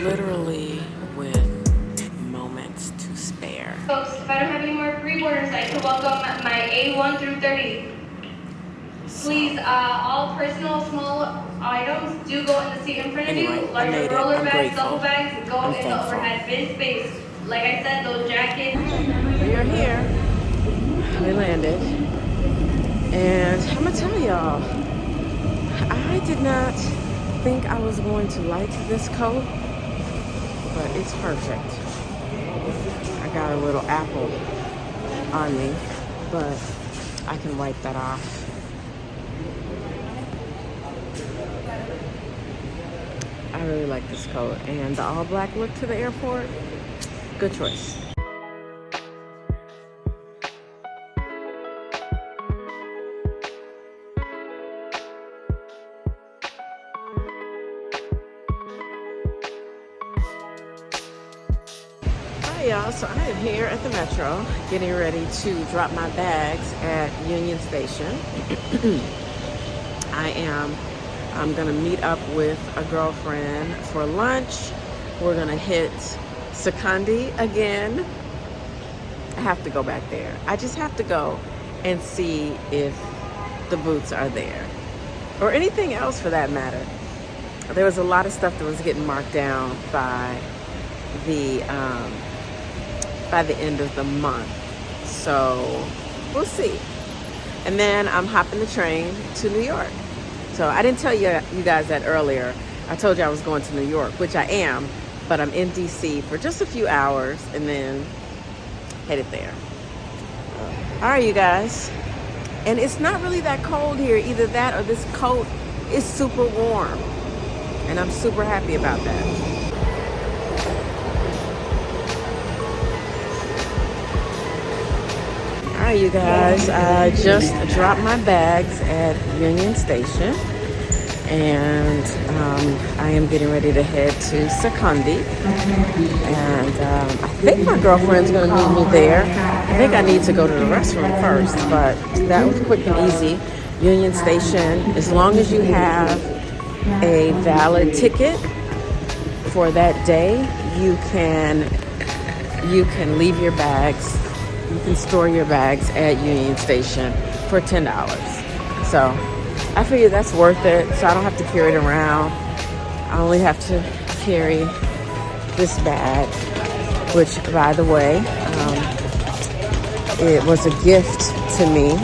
literally with moments to spare. Folks, if I don't have any more free orders, I'd like to welcome my A1 through 30. Please, all personal small items do go in the seat in front of you. Larger roller bags, duffel bags go in the overhead bin space. Like I said, those jackets. We are here. We landed. And I'm gonna tell y'all, I did not think I was going to like this coat, but it's perfect. I got a little apple on me, but I can wipe that off. I really like this coat, and the all black look to the airport, good choice. Hi y'all, so I am here at the Metro getting ready to drop my bags at Union Station. I'm gonna meet up with a girlfriend for lunch. We're gonna hit Secondi again. I have to go back there. I just have to go and see if the boots are there, or anything else for that matter. There was a lot of stuff that was getting marked down by the end of the month, so we'll see. And then I'm hopping the train to New York. So I didn't tell you guys that earlier. I told you I was going to New York, which I am, but I'm in DC for just a few hours and then headed there. All right, you guys. And it's not really that cold here. Either that or this coat is super warm. And I'm super happy about that. All right, you guys, I just dropped my bags at Union Station, and I am getting ready to head to Secondi, and I think my girlfriend's going to meet me there. I think I need to go to the restroom first, but that was quick and easy. Union Station, as long as you have a valid ticket for that day, you can leave your bags. You can store your bags at Union Station for $10. So I figure that's worth it, so I don't have to carry it around. I only have to carry this bag, which, by the way, it was a gift to me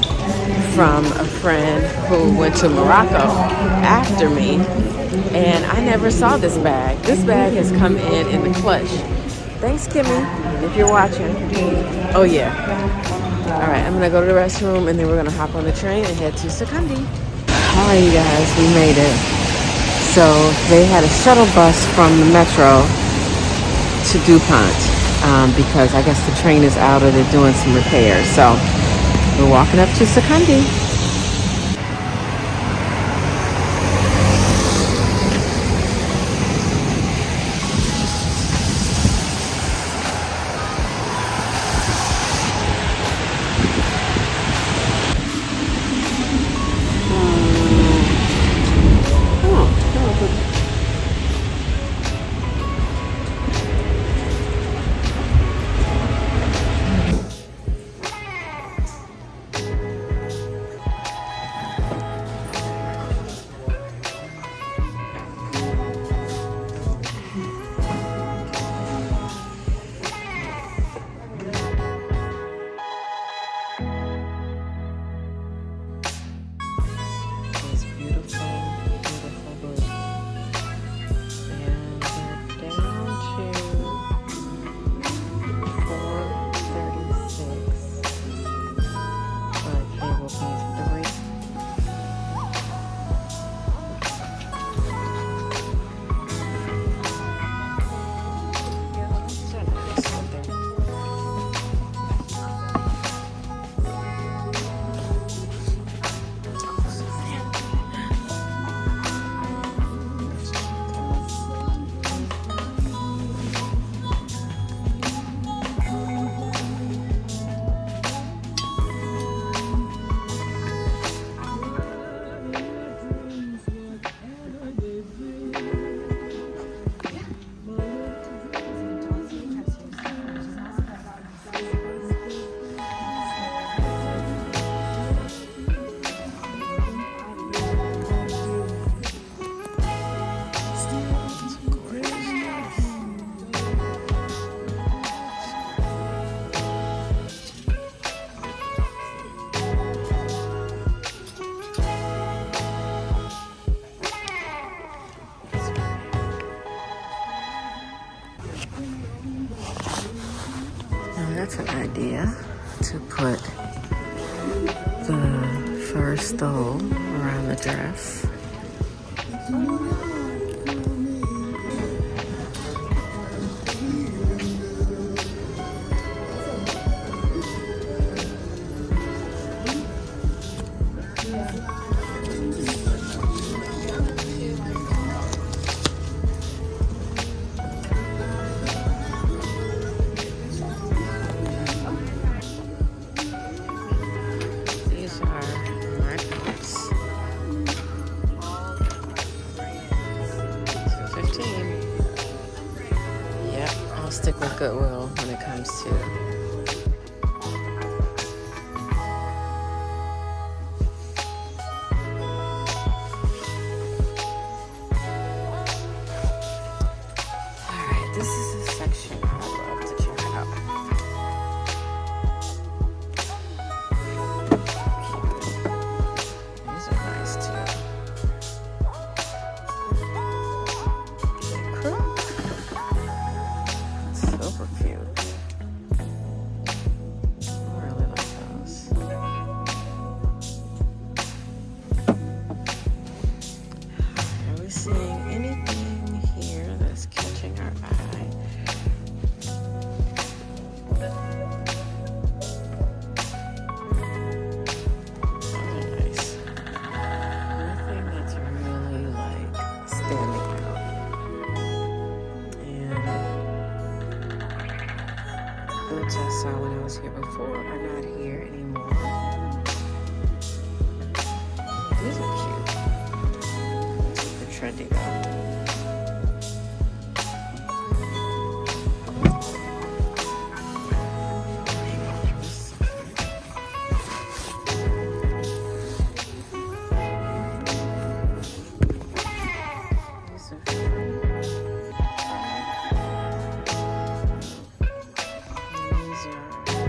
from a friend who went to Morocco after me, and I never saw this bag. This bag has come in the clutch. Thanks, Kimmy, if you're watching. Oh, yeah. All right, I'm going to go to the restroom, and then we're going to hop on the train and head to Secondi. All right, you guys, we made it. So they had a shuttle bus from the Metro to DuPont because I guess the train is out or they're doing some repairs. So we're walking up to Secondi. Now that's an idea to put the fur stole around the dress. Stick with Goodwill when it comes to alright, this is a section I love to check out. These are nice too. Super cute. I really like those. Are we seeing anything here that's catching our eye? Those are nice. Nothing that's really like standing out. And boots I saw when I was here before are not here anymore. These are cute. Super trendy though. These are fun. These are too big.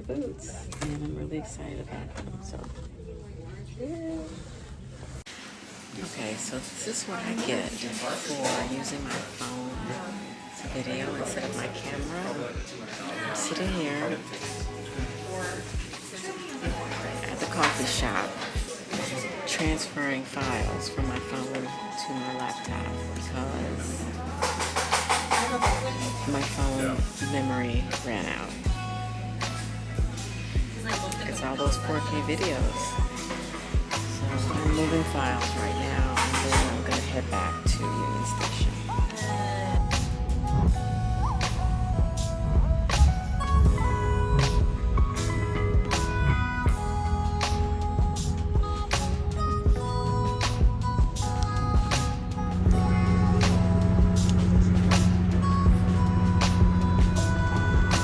boots, and I'm really excited about them. So, yeah. Okay, so this is what I get for using my phone to video instead of my camera. I'm sitting here at the coffee shop transferring files from my phone to my laptop because my phone memory ran out. It's all those 4K videos. So I'm moving files right now, and then I'm going to head back to Union Station.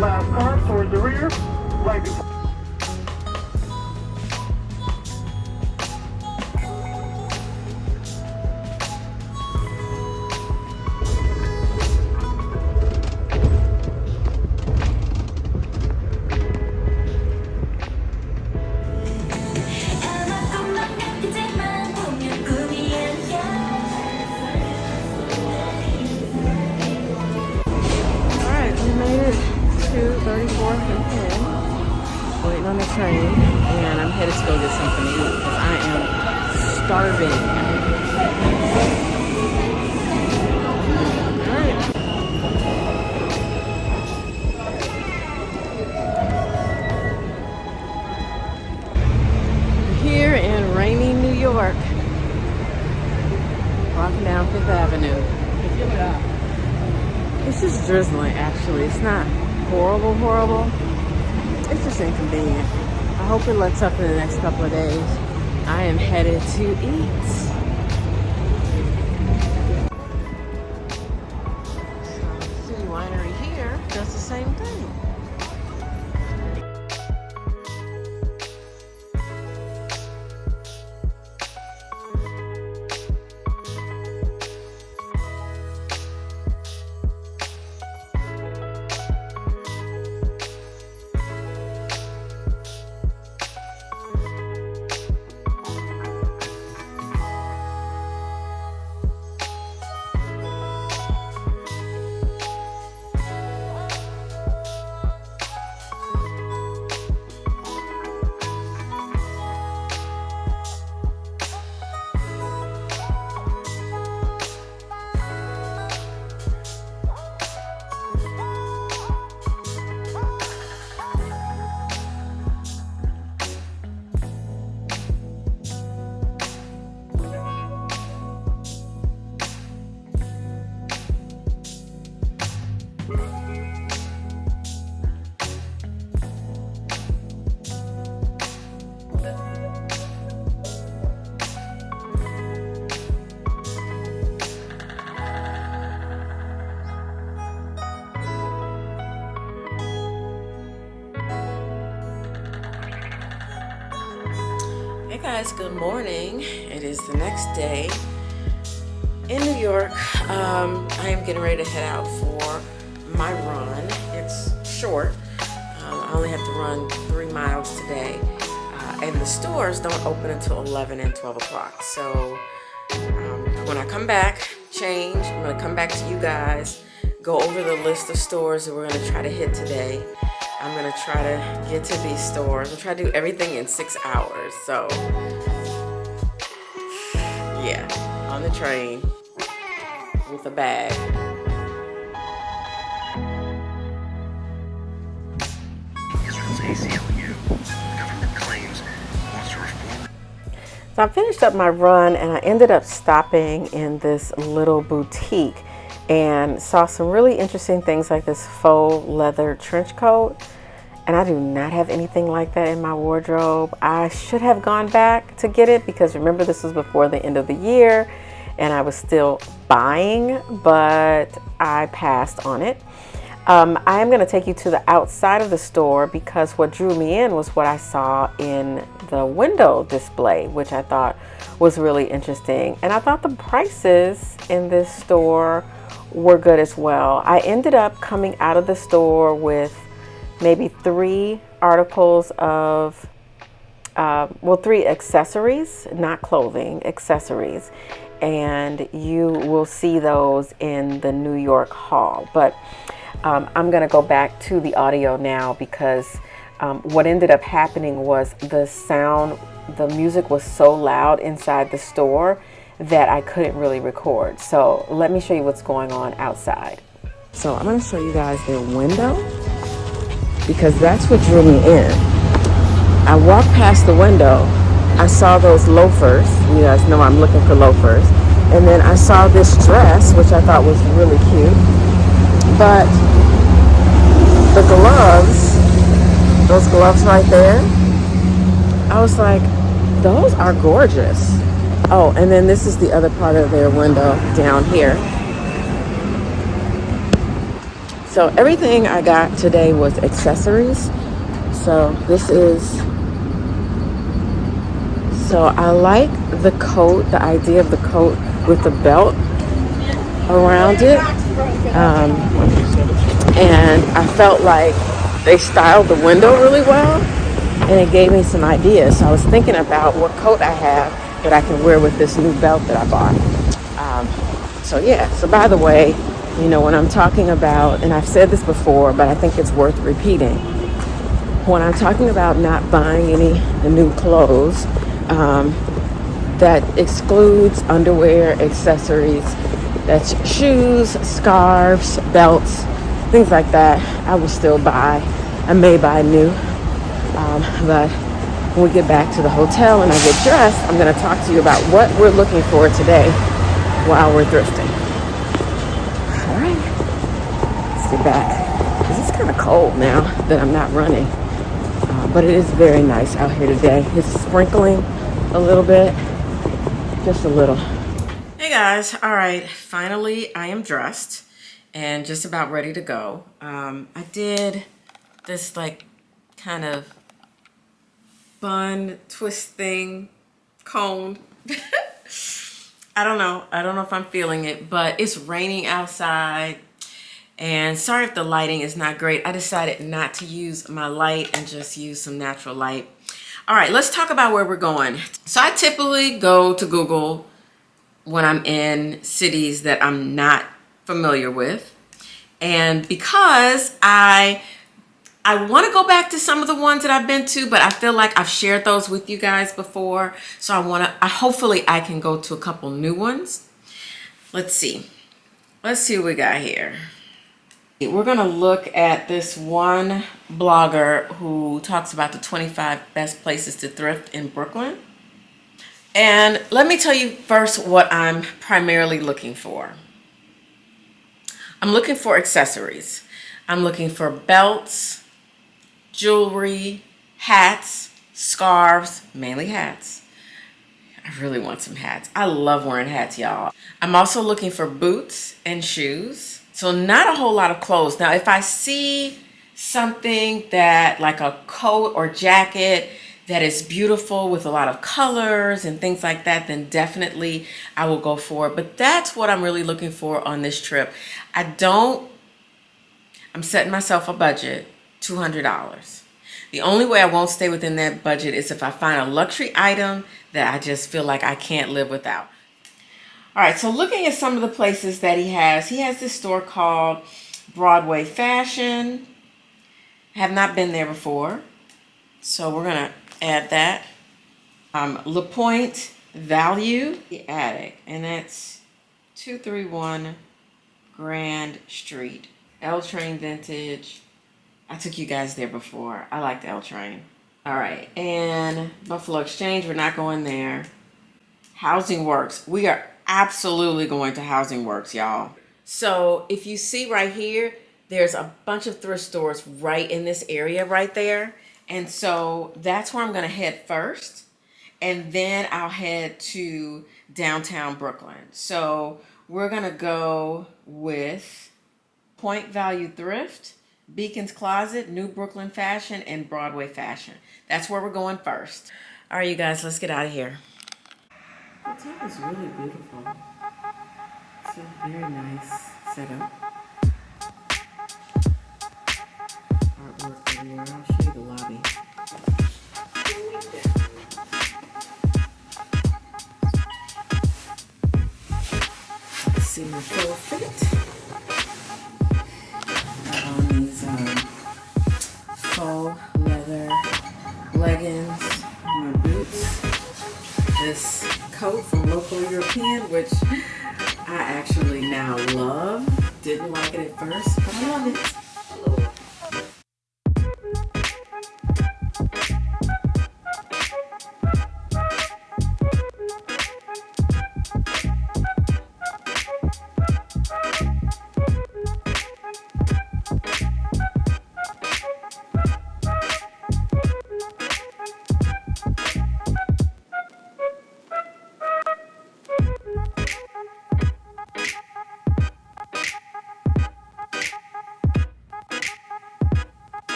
Last car towards the rear, right before. Waiting on the train, and I'm headed to go get something to eat because I am starving. All right. Here in rainy New York, walking down Fifth Avenue. It's just drizzling, actually. It's not horrible. It's just inconvenient. I hope it lets up in the next couple of days. I am headed to eat. So, City Winery here does the same thing. Hey guys, good morning. It is the next day in New York. I am getting ready to head out for my run. It's short. I only have to run 3 miles today. And the stores don't open until 11 and 12 o'clock. So when I come back, change. I'm going to come back to you guys, go over the list of stores that we're going to try to hit today. I'm going to try to get to these stores. I'm trying to do everything in 6 hours. So, yeah, on the train with a bag. So I finished up my run and I ended up stopping in this little boutique and saw some really interesting things like this faux leather trench coat. And I do not have anything like that in my wardrobe. I should have gone back to get it because remember this was before the end of the year and I was still buying, but I passed on it. I am going to take you to the outside of the store because what drew me in was what I saw in the window display, which I thought was really interesting. And I thought the prices in this store were good as well. I ended up coming out of the store with maybe 3 articles of, well, 3 accessories, not clothing, accessories. And you will see those in the New York haul. But I'm gonna go back to the audio now because what ended up happening was the music was so loud inside the store that I couldn't really record. So let me show you what's going on outside. So I'm gonna show you guys their window because that's what drew me in. I walked past the window, I saw those loafers. You guys know I'm looking for loafers. And then I saw this dress, which I thought was really cute. But the gloves, those gloves right there, I was like, those are gorgeous. Oh, and then this is the other part of their window down here. So everything I got today was accessories. So this is, so I like the coat, the idea of the coat with the belt around it. And I felt like they styled the window really well and it gave me some ideas. So I was thinking about what coat I have that I can wear with this new belt that I bought. So yeah, so by the way, you know, when I'm talking about, and I've said this before, but I think it's worth repeating, when I'm talking about not buying any new clothes, that excludes underwear, accessories, that's shoes, scarves, belts, things like that. I will still buy. I may buy new, but when we get back to the hotel and I get dressed, I'm going to talk to you about what we're looking for today while we're thrifting. All right, let's get back. Because it's kind of cold now that I'm not running, but it is very nice out here today. It's sprinkling a little bit, just a little. Hey guys, all right, finally I am dressed and just about ready to go. I did this like kind of bun twist thing, cone. I don't know if I'm feeling it, but it's raining outside and sorry if the lighting is not great. I decided not to use my light and just use some natural light. All right, let's talk about where we're going. So I typically go to Google when I'm in cities that I'm not familiar with. And because I want to go back to some of the ones that I've been to, but I feel like I've shared those with you guys before. So hopefully I can go to a couple new ones. Let's see what we got here. We're gonna look at this one blogger who talks about the 25 best places to thrift in Brooklyn. And let me tell you first what I'm primarily looking for. I'm looking for accessories. I'm looking for belts, jewelry, hats, scarves, mainly hats. I really want some hats. I love wearing hats, y'all. I'm also looking for boots and shoes. So not a whole lot of clothes. Now, if I see something that like a coat or jacket that is beautiful with a lot of colors and things like that, then definitely I will go for it. But that's what I'm really looking for on this trip. I'm setting myself a budget, $200. The only way I won't stay within that budget is if I find a luxury item that I just feel like I can't live without. All right, so looking at some of the places that he has this store called Broadway Fashion. I have not been there before, so we're gonna add that. La Pointe Value, the Attic, and that's 231 Grand Street. L Train Vintage. I took you guys there before. I like the L Train. All right, and Buffalo Exchange, we're not going there. Housing Works, we are absolutely going to Housing Works, y'all. So if you see right here, there's a bunch of thrift stores right in this area right there. And so that's where I'm gonna head first. And then I'll head to downtown Brooklyn. So we're gonna go with Point Value Thrift, Beacon's Closet, New Brooklyn Fashion, and Broadway Fashion. That's where we're going first. All right, you guys, let's get out of here. The top is really beautiful. It's a very nice setup. Artwork everywhere. I'll show you the lobby. Let's see my full fit. I have on these faux leather leggings, my boots, this coat from Local European, which I actually now love. Didn't like it at first, but I love it.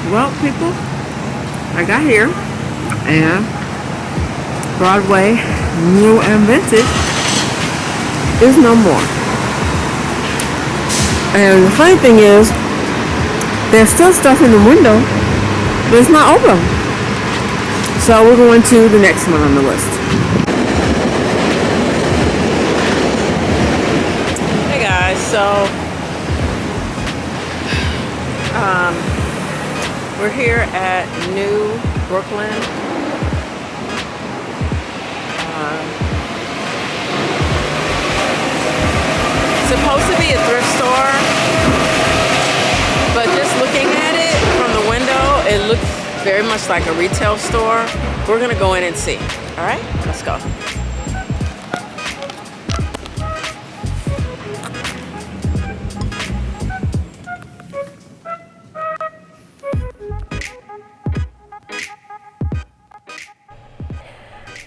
Well, people, I got here, and Broadway, new and vintage, is no more. And the funny thing is, there's still stuff in the window, but it's not open. So we're going to the next one on the list. Hey guys, so we're here at New Brooklyn. Supposed to be a thrift store, but just looking at it from the window, it looks very much like a retail store. We're gonna go in and see. All right, let's go.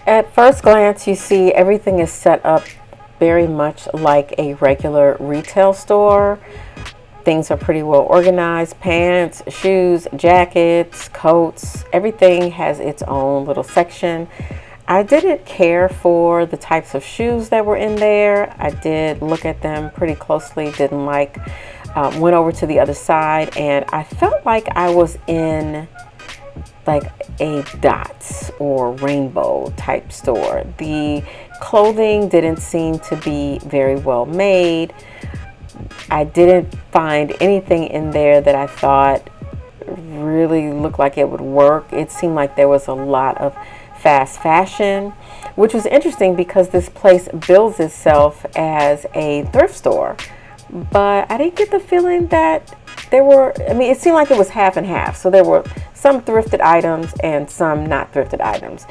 At first glance, you see everything is set up very much like a regular retail store. Things are pretty well organized. Pants, shoes, jackets, coats, everything has its own little section. I didn't care for the types of shoes that were in there. I did look at them pretty closely, didn't like, went over to the other side, and I felt like I was in like a dots or rainbow type store. The clothing didn't seem to be very well made. I didn't find anything in there that I thought really looked like it would work. It seemed like there was a lot of fast fashion, which was interesting because this place bills itself as a thrift store, but I didn't get the feeling that there were, I mean, it seemed like it was half and half. So there were some thrifted items and some not thrifted items.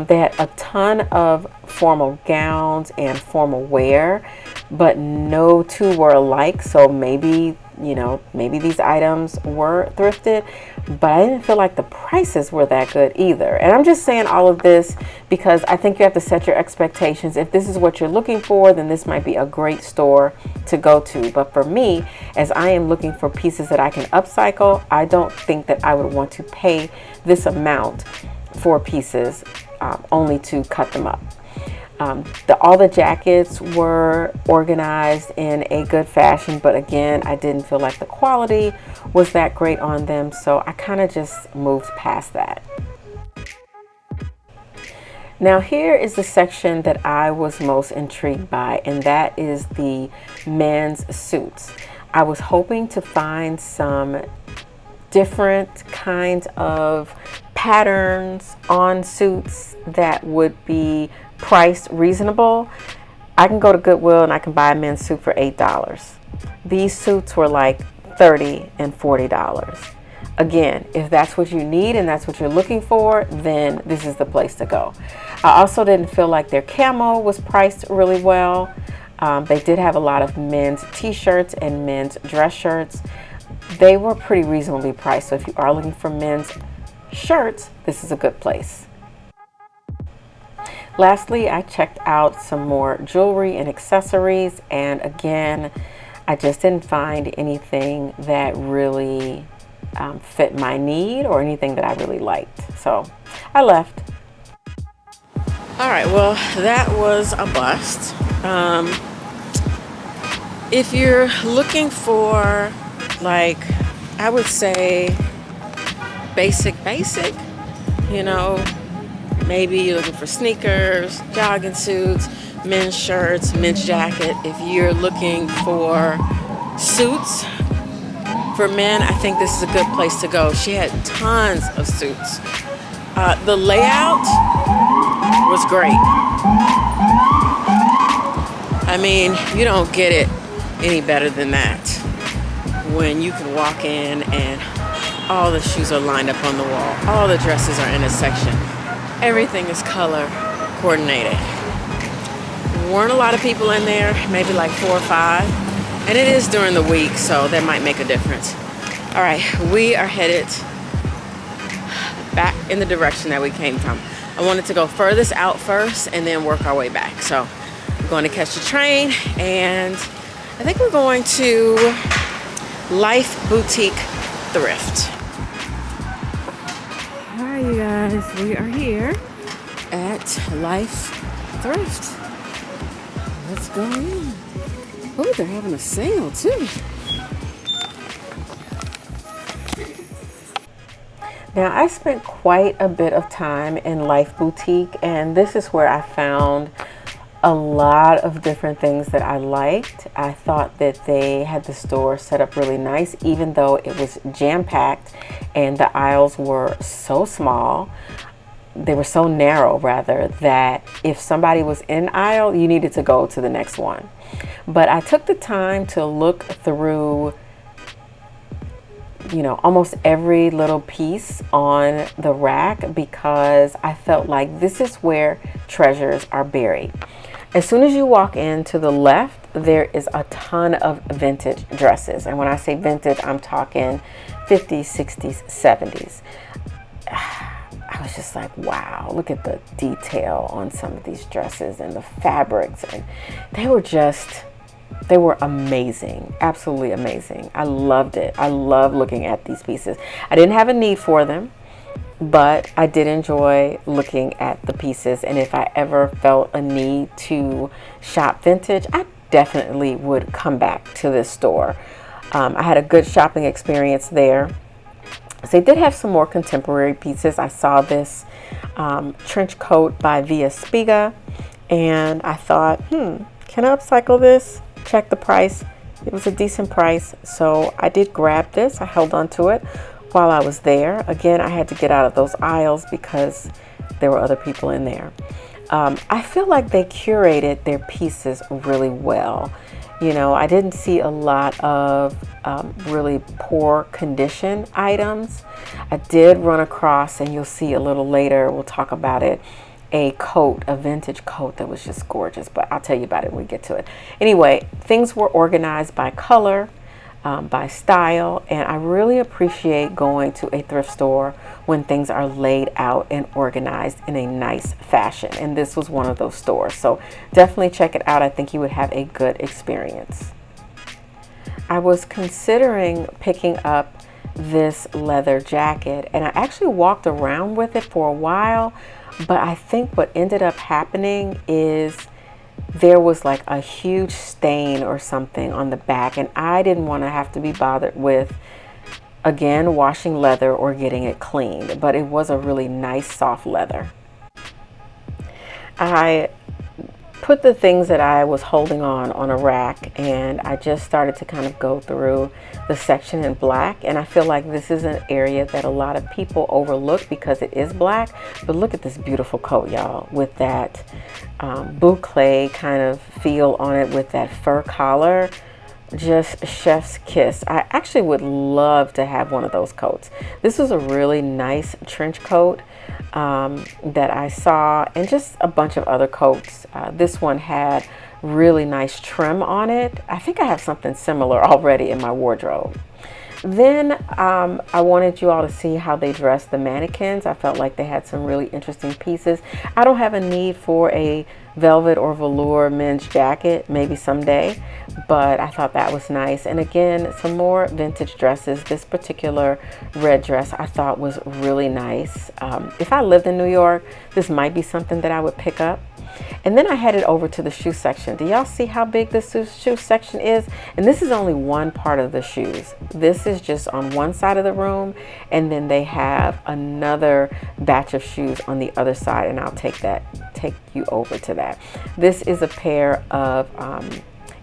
They had a ton of formal gowns and formal wear, but no two were alike. So maybe, you know, maybe these items were thrifted, but I didn't feel like the prices were that good either. And I'm just saying all of this because I think you have to set your expectations. If this is what you're looking for, then this might be a great store to go to. But for me, as I am looking for pieces that I can upcycle, I don't think that I would want to pay this amount for pieces only to cut them up. All the jackets were organized in a good fashion, but again, I didn't feel like the quality was that great on them, so I kind of just moved past that. Now here is the section that I was most intrigued by, and that is the men's suits. I was hoping to find some different kinds of patterns on suits that would be priced reasonable. I can go to Goodwill and I can buy a men's suit for $8. These suits were like $30 and $40. Again, if that's what you need and that's what you're looking for, then this is the place to go. I also didn't feel like their camo was priced really well. They did have a lot of men's t-shirts and men's dress shirts. They were pretty reasonably priced, so if you are looking for men's shirts, this is a good place. Lastly, I checked out some more jewelry and accessories, and again, I just didn't find anything that really fit my need or anything that I really liked. So I left. All right, well, that was a bust. If you're looking for, like, I would say basic, you know, maybe you're looking for sneakers, jogging suits, men's shirts, men's jacket. If you're looking for suits for men, I think this is a good place to go. She had tons of suits. The layout was great. I mean, you don't get it any better than that when you can walk in and all the shoes are lined up on the wall. All the dresses are in a section. Everything is color coordinated. Weren't a lot of people in there, maybe like 4 or 5. And it is during the week, so that might make a difference. All right, we are headed back in the direction that we came from. I wanted to go furthest out first and then work our way back. So we're going to catch the train, and I think we're going to Life Boutique Thrift. All right, you guys, we are here at Life Thrift. Let's go in. Oh, they're having a sale too. Now, I spent quite a bit of time in Life Boutique, and this is where I found a lot of different things that I liked. I thought that they had the store set up really nice, even though it was jam-packed and the aisles were so small. They were so narrow, rather, that if somebody was in aisle, you needed to go to the next one. But I took the time to look through, you know, almost every little piece on the rack, because I felt like this is where treasures are buried. As soon as you walk in to the left, there is a ton of vintage dresses. And when I say vintage, I'm talking 50s, 60s, 70s. I was just like, wow, look at the detail on some of these dresses and the fabrics. And they were amazing, absolutely amazing. I loved it. I love looking at these pieces. I didn't have a need for them, but I did enjoy looking at the pieces. And if I ever felt a need to shop vintage, I definitely would come back to this store. I had a good shopping experience there. So they did have some more contemporary pieces. I saw this trench coat by Via Spiga, and I thought, can I upcycle this? Check the price. It was a decent price, so I did grab this. I held on to it while I was there. Again, I had to get out of those aisles because there were other people in there. I feel like they curated their pieces really well. You know, I didn't see a lot of really poor condition items. I did run across, and you'll see a little later, we'll talk about it, a coat, a vintage coat that was just gorgeous, but I'll tell you about it when we get to it. Anyway, things were organized by color, by style, and I really appreciate going to a thrift store when things are laid out and organized in a nice fashion, and this was one of those stores. So definitely check it out. I think you would have a good experience. I was considering picking up this leather jacket, and I actually walked around with it for a while, but I think what ended up happening is there was like a huge stain or something on the back, and I didn't want to have to be bothered with, again, washing leather or getting it cleaned. But it was a really nice soft leather. I put the things that I was holding on a rack, and I just started to kind of go through the section in black. And I feel like this is an area that a lot of people overlook because it is black. But look at this beautiful coat, y'all, with that boucle kind of feel on it, with that fur collar. Just chef's kiss. I actually would love to have one of those coats. This was a really nice trench coat that I saw, and just a bunch of other coats. This one had really nice trim on it. I think I have something similar already in my wardrobe. Then I wanted you all to see how they dressed the mannequins. I felt like they had some really interesting pieces. I don't have a need for a velvet or velour men's jacket, maybe someday, but I thought that was nice. And again, some more vintage dresses. This particular red dress I thought was really nice. If I lived in New York, this might be something that I would pick up. And then I headed over to the shoe section. Do y'all see how big this shoe section is? And this is only one part of the shoes. This is just on one side of the room, and then they have another batch of shoes on the other side, and I'll take you over to that. This is a pair of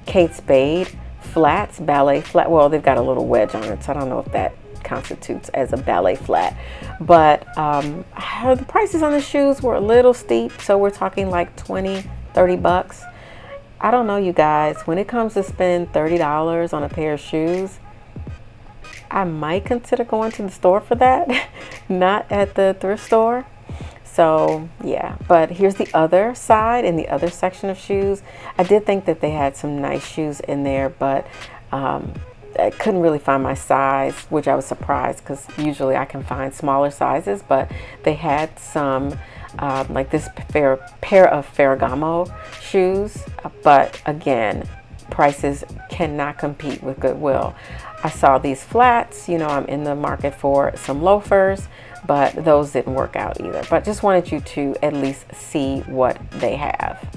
Kate Spade flats, ballet flat. Well, they've got a little wedge on it, so I don't know if that constitutes as a ballet flat, but the prices on the shoes were a little steep, so we're talking like 20-30 bucks. I don't know, you guys, when it comes to spend $30 on a pair of shoes, I might consider going to the store for that, not at the thrift store. So yeah, but here's the other side, in the other section of shoes. I did think that they had some nice shoes in there, but I couldn't really find my size, which I was surprised because usually I can find smaller sizes, but they had some like this pair of Ferragamo shoes, but again, prices cannot compete with Goodwill. I saw these flats, you know, I'm in the market for some loafers, but those didn't work out either. But just wanted you to at least see what they have.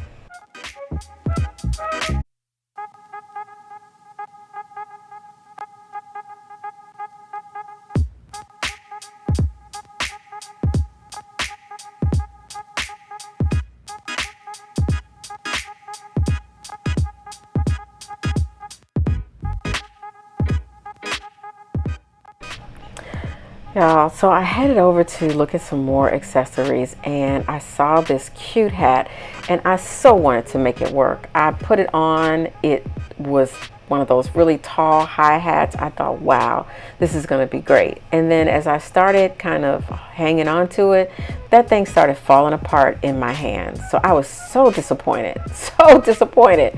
Y'all, so I headed over to look at some more accessories, and I saw this cute hat, and I so wanted to make it work. I put it on. It was one of those really tall high hats. I thought, wow, this is going to be great. And then as I started kind of hanging on to it, that thing started falling apart in my hands. So I was so disappointed, so disappointed.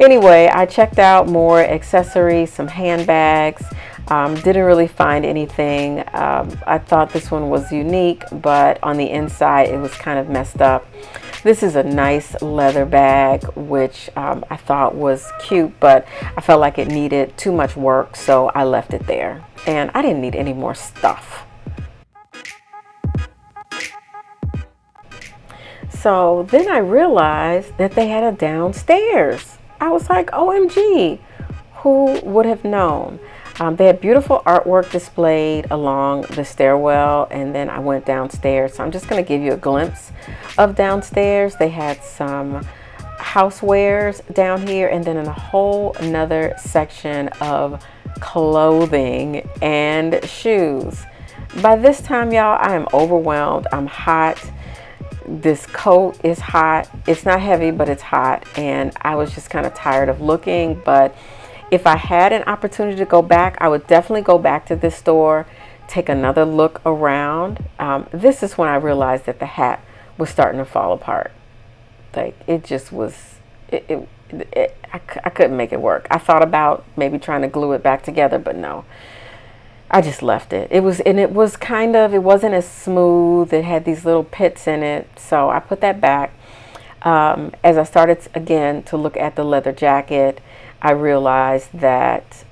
Anyway, I checked out more accessories, some handbags. Didn't really find anything. I thought this one was unique, but on the inside it was kind of messed up. This is a nice leather bag, which I thought was cute, but I felt like it needed too much work, so I left it there. And I didn't need any more stuff. So then I realized that they had a downstairs. I was like, OMG, who would have known? They had beautiful artwork displayed along the stairwell, and then I went downstairs. So I'm just going to give you a glimpse of downstairs. They had some housewares down here, and then in a whole another section of clothing and shoes. By this time, y'all, I am overwhelmed. I'm hot. This coat is hot. It's not heavy, but it's hot, and I was just kind of tired of looking, but if I had an opportunity to go back, I would definitely go back to this store, take another look around. This is when I realized that the hat was starting to fall apart. Like, it just was, I couldn't make it work. I thought about maybe trying to glue it back together, but no. I just left it. It wasn't as smooth. It had these little pits in it, so I put that back. As I started again to look at the leather jacket, I realized that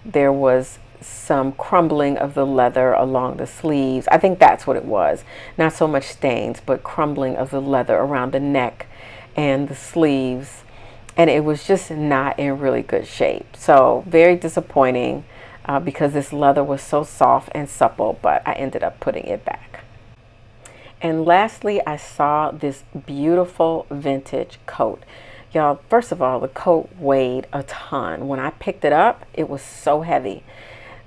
there was some crumbling of the leather along the sleeves. I think that's what it was. Not so much stains, but crumbling of the leather around the neck and the sleeves. And it was just not in really good shape. So very disappointing because this leather was so soft and supple, but I ended up putting it back. And lastly, I saw this beautiful vintage coat. Y'all, first of all, the coat weighed a ton. When I picked it up, it was so heavy.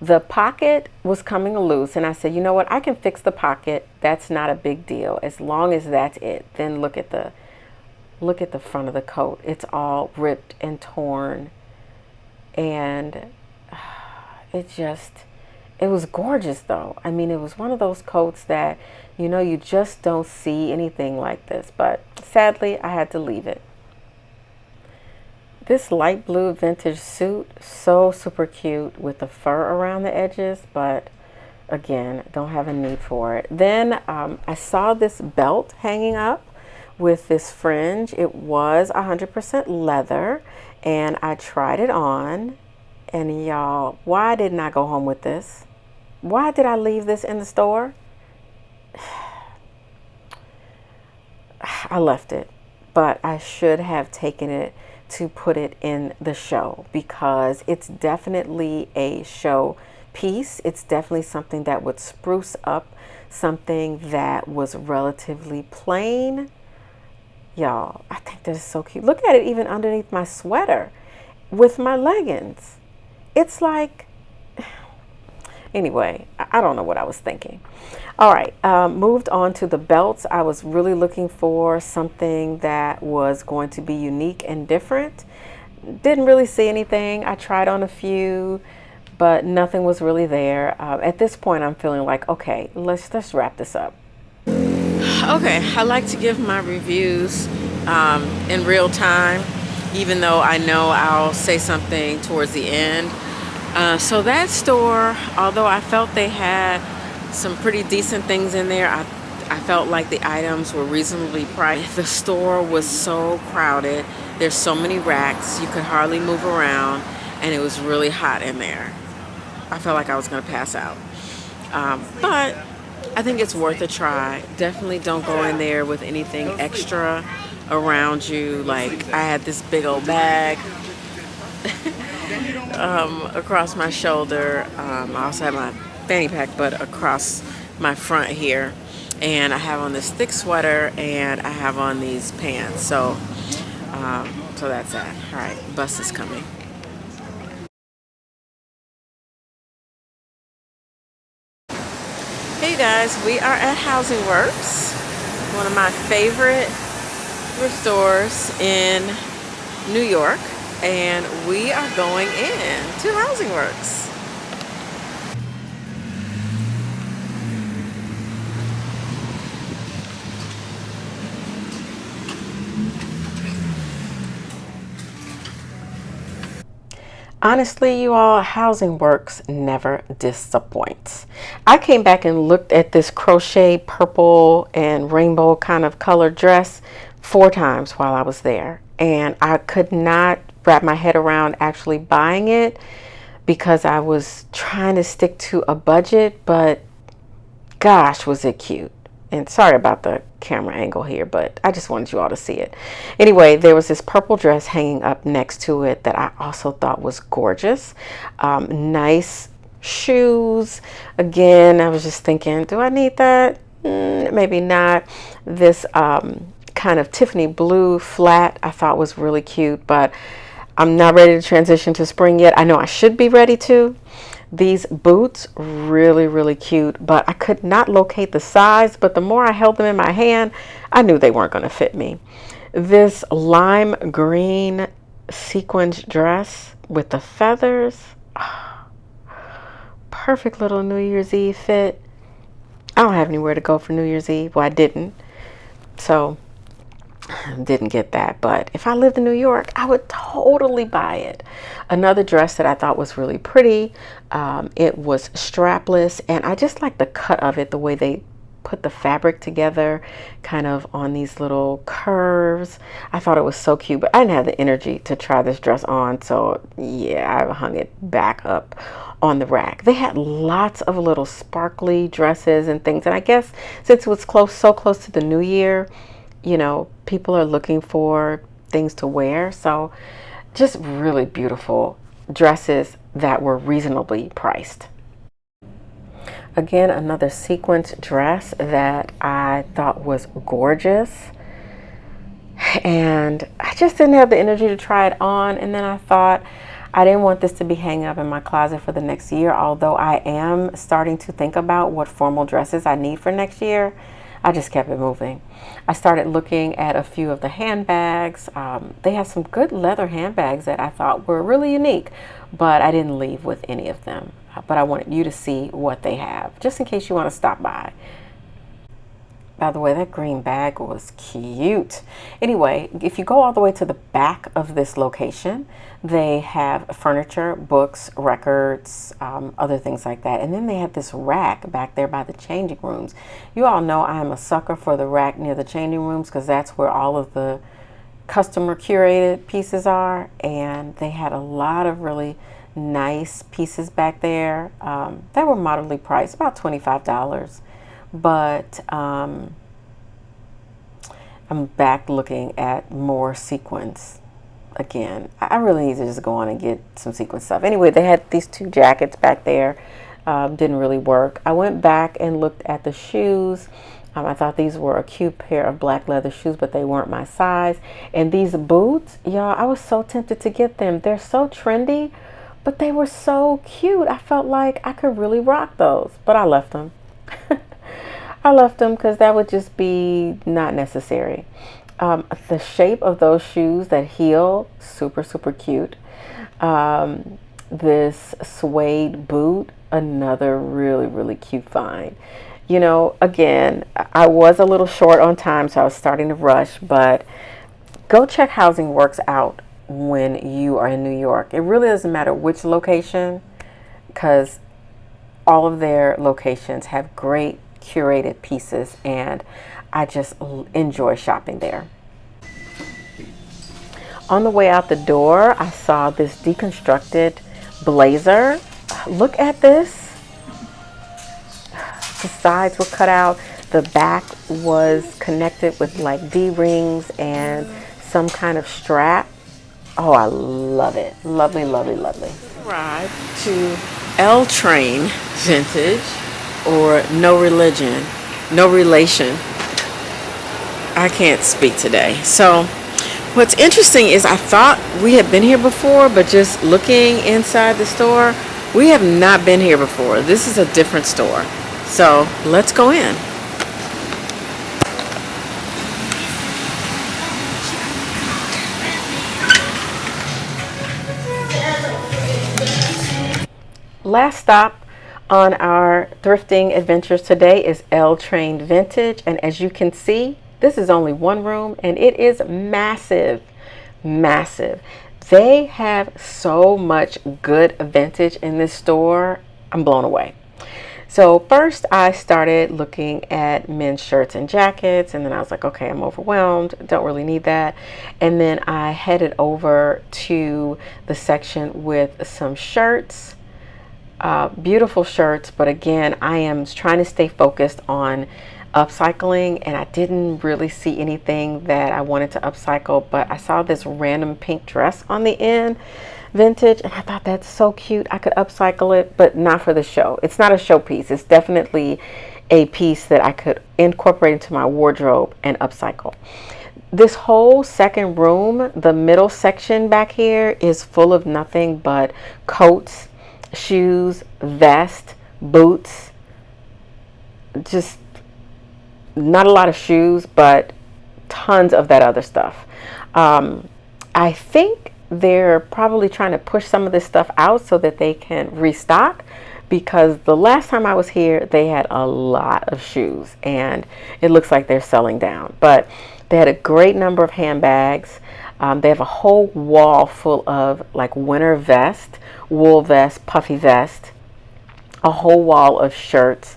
The pocket was coming loose, and I said, you know what, I can fix the pocket. That's not a big deal as long as that's it. Then look at the front of the coat. It's all ripped and torn, and it was gorgeous though. I mean, it was one of those coats that, you know, you just don't see anything like this, but sadly I had to leave it. This light blue vintage suit, so super cute with the fur around the edges, but again, don't have a need for it. Then I saw this belt hanging up with this fringe. It was 100% leather, and I tried it on. And y'all, why didn't I go home with this? Why did I leave this in the store? I left it, but I should have taken it to put it in the show because it's definitely a show piece. It's definitely something that would spruce up something that was relatively plain. Y'all, I think this is so cute. Look at it even underneath my sweater with my leggings. It's like, anyway, I don't know what I was thinking. All right, moved on to the belts. I was really looking for something that was going to be unique and different. Didn't really see anything. I tried on a few, but nothing was really there. At this point, I'm feeling like, okay, let's wrap this up. Okay, I like to give my reviews in real time, even though I know I'll say something towards the end. So that store, although I felt they had some pretty decent things in there, I felt like the items were reasonably priced. The store was so crowded. There's so many racks, you could hardly move around, and it was really hot in there. I felt like I was going to pass out. But I think it's worth a try. Definitely don't go in there with anything extra around you. Like I had this big old bag across my shoulder. I also have my fanny pack, but across my front here. And I have on this thick sweater and I have on these pants. So that's that. All right, bus is coming. Hey guys, we are at Housing Works, one of my favorite thrift stores in New York, and we are going in to Housing Works. Honestly, you all, Housing Works never disappoints. I came back and looked at this crochet purple and rainbow kind of colored dress 4 times while I was there. And I could not wrap my head around actually buying it because I was trying to stick to a budget, but gosh, was it cute. And sorry about the camera angle here, but I just wanted you all to see it. Anyway, there was this purple dress hanging up next to it that I also thought was gorgeous. Nice shoes. Again, I was just thinking, do I need that? Maybe not. This kind of Tiffany blue flat I thought was really cute, but I'm not ready to transition to spring yet. I know I should be ready to. These boots, really, really cute, but I could not locate the size, but the more I held them in my hand, I knew they weren't going to fit me. This lime green sequined dress with the feathers, perfect little New Year's Eve fit. I don't have anywhere to go for New Year's Eve. Well, I didn't, so didn't get that, but if I lived in New York, I would totally buy it. Another dress that I thought was really pretty, it was strapless, and I just like the cut of it, the way they put the fabric together kind of on these little curves. I thought it was so cute, but I didn't have the energy to try this dress on, so yeah, I hung it back up on the rack. They had lots of little sparkly dresses and things, and I guess since it was so close to the new year, you know, people are looking for things to wear. So just really beautiful dresses that were reasonably priced. Again, another sequence dress that I thought was gorgeous. And I just didn't have the energy to try it on. And then I thought I didn't want this to be hanging up in my closet for the next year, although I am starting to think about what formal dresses I need for next year. I just kept it moving. I started looking at a few of the handbags. They have some good leather handbags that I thought were really unique, but I didn't leave with any of them. But I wanted you to see what they have, just in case you want to stop by. By the way, that green bag was cute. Anyway, if you go all the way to the back of this location, they have furniture, books, records, other things like that. And then they have this rack back there by the changing rooms. You all know I'm a sucker for the rack near the changing rooms because that's where all of the customer curated pieces are. And they had a lot of really nice pieces back there that were moderately priced, about $25. But I'm back looking at more sequins again. I really need to just go on and get some sequin stuff. Anyway, they had these 2 jackets back there. Didn't really work. I went back and looked at the shoes. I thought these were a cute pair of black leather shoes, but they weren't my size. And these boots, y'all, I was so tempted to get them. They're so trendy, but they were so cute. I felt like I could really rock those, but I left them. I left them because that would just be not necessary. The shape of those shoes, that heel, super, super cute. This suede boot, another really, really cute find. You know, again, I was a little short on time, so I was starting to rush, but go check Housing Works out when you are in New York. It really doesn't matter which location, because all of their locations have great curated pieces, and I just enjoy shopping there. On the way out the door, I saw this deconstructed blazer. Look at this. The sides were cut out. The back was connected with like D-rings and some kind of strap. Oh, I love it. Lovely, lovely, lovely. Arrived to L Train Vintage, or No Religion, No Relation. I can't speak today. So what's interesting is I thought we had been here before, but just looking inside the store, we have not been here before. This is a different store. So let's go in. Last stop on our thrifting adventures today is L Train Vintage, and as you can see, this is only one room and it is massive, massive. They have so much good vintage in this store. I'm blown away. So first I started looking at men's shirts and jackets, and then I was like, okay, I'm overwhelmed, don't really need that. And then I headed over to the section with some shirts. Beautiful shirts, but again, I am trying to stay focused on upcycling, and I didn't really see anything that I wanted to upcycle, but I saw this random pink dress on the end, vintage, and I thought that's so cute. I could upcycle it, but not for the show. It's not a showpiece. It's definitely a piece that I could incorporate into my wardrobe and upcycle. This whole second room, the middle section back here, is full of nothing but coats, shoes, vest, boots. Just not a lot of shoes, but tons of that other stuff. I think they're probably trying to push some of this stuff out so that they can restock, because the last time I was here they had a lot of shoes and it looks like they're selling down. But they had a great number of handbags. They have a whole wall full of like winter vest, wool vest, puffy vest, a whole wall of shirts,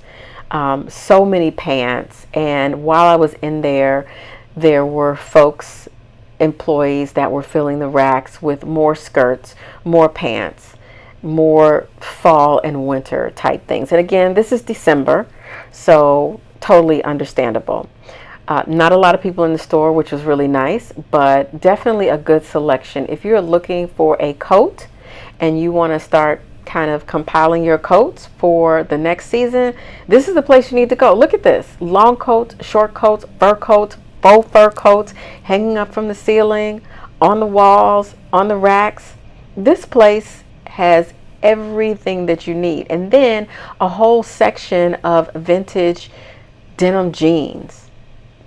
so many pants. And while I was in there, there were folks, employees that were filling the racks with more skirts, more pants, more fall and winter type things. And again, this is December, so totally understandable. Not a lot of people in the store, which was really nice, but definitely a good selection. If you're looking for a coat and you want to start kind of compiling your coats for the next season, this is the place you need to go. Look at this. Long coats, short coats, faux fur coats hanging up from the ceiling, on the walls, on the racks. This place has everything that you need. And then a whole section of vintage denim jeans,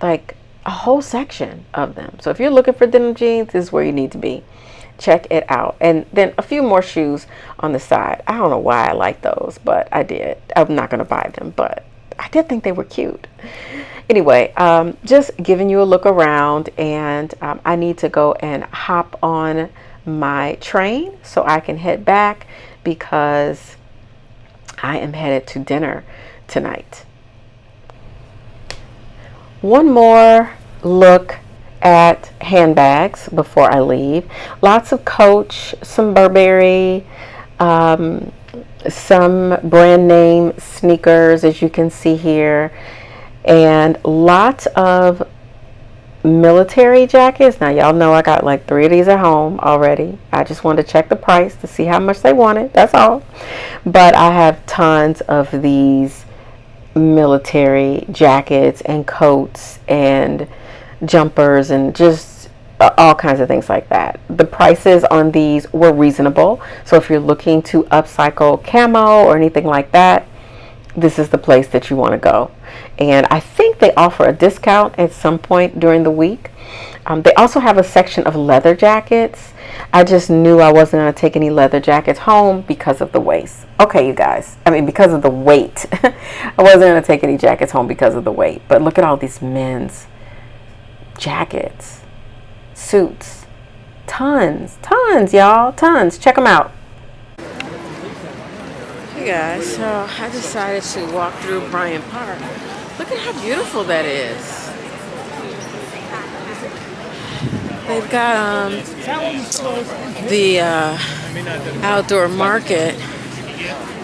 like a whole section of them. So if you're looking for denim jeans, this is where you need to be. Check it out. And then a few more shoes on the side. I don't know why I like those, but I did. I'm not going to buy them, but I did think they were cute. Anyway, just giving you a look around, and I need to go and hop on my train so I can head back because I am headed to dinner tonight. One more look at handbags before I leave. Lots of Coach, some Burberry, some brand name sneakers, as you can see here, and lots of military jackets. Now y'all know I got like 3 of these at home already. I just wanted to check the price to see how much they wanted, that's all. But I have tons of these military jackets and coats and jumpers and just all kinds of things like that. The prices on these were reasonable, so if you're looking to upcycle camo or anything like that, this is the place that you want to go. And I think they offer a discount at some point during the week. They also have a section of leather jackets. I just knew I wasn't going to take any leather jackets home because of the waist. Okay, you guys. I mean, because of the weight. I wasn't going to take any jackets home because of the weight. But look at all these men's jackets, suits. Tons, y'all. Tons. Check them out. Hey guys, so I decided to walk through Bryant Park. Look at how beautiful that is. They've got the outdoor market,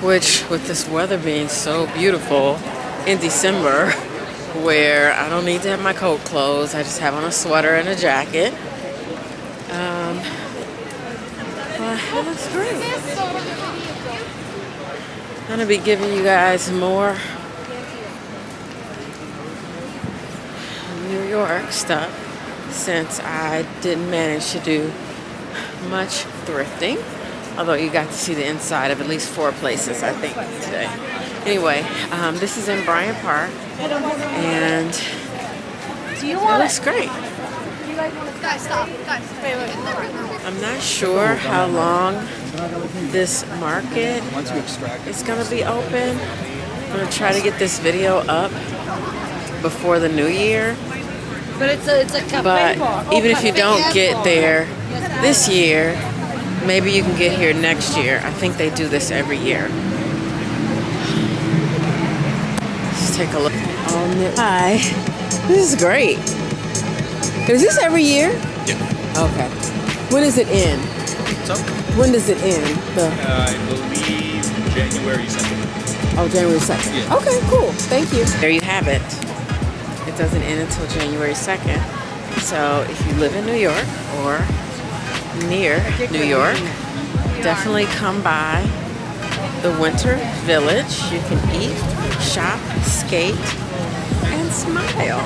which with this weather being so beautiful in December, where I don't need to have my coat closed, I just have on a sweater and a jacket. Well, it looks great. I'm going to be giving you guys more New York stuff since I didn't manage to do much thrifting, although you got to see the inside of at least 4 places, I think, today. Anyway, this is in Bryant Park, and it looks great. Guys, stop. Guys, wait. I'm not sure how long this market is going to be open. I'm going to try to get this video up before the new year. But it's a cafe But bar. even if you don't get there this year, maybe you can get here next year. I think they do this every year. Let's take a look. Hi. This is great. Is this every year? Yeah. Okay. When does it end? So, When does it end? I believe January 2nd. Oh, January 2nd. Yeah. Okay, cool. Thank you. There you have it. It doesn't end until January 2nd. So if you live in New York or near New York, definitely come by the Winter Village. You can eat, shop, skate, and smile.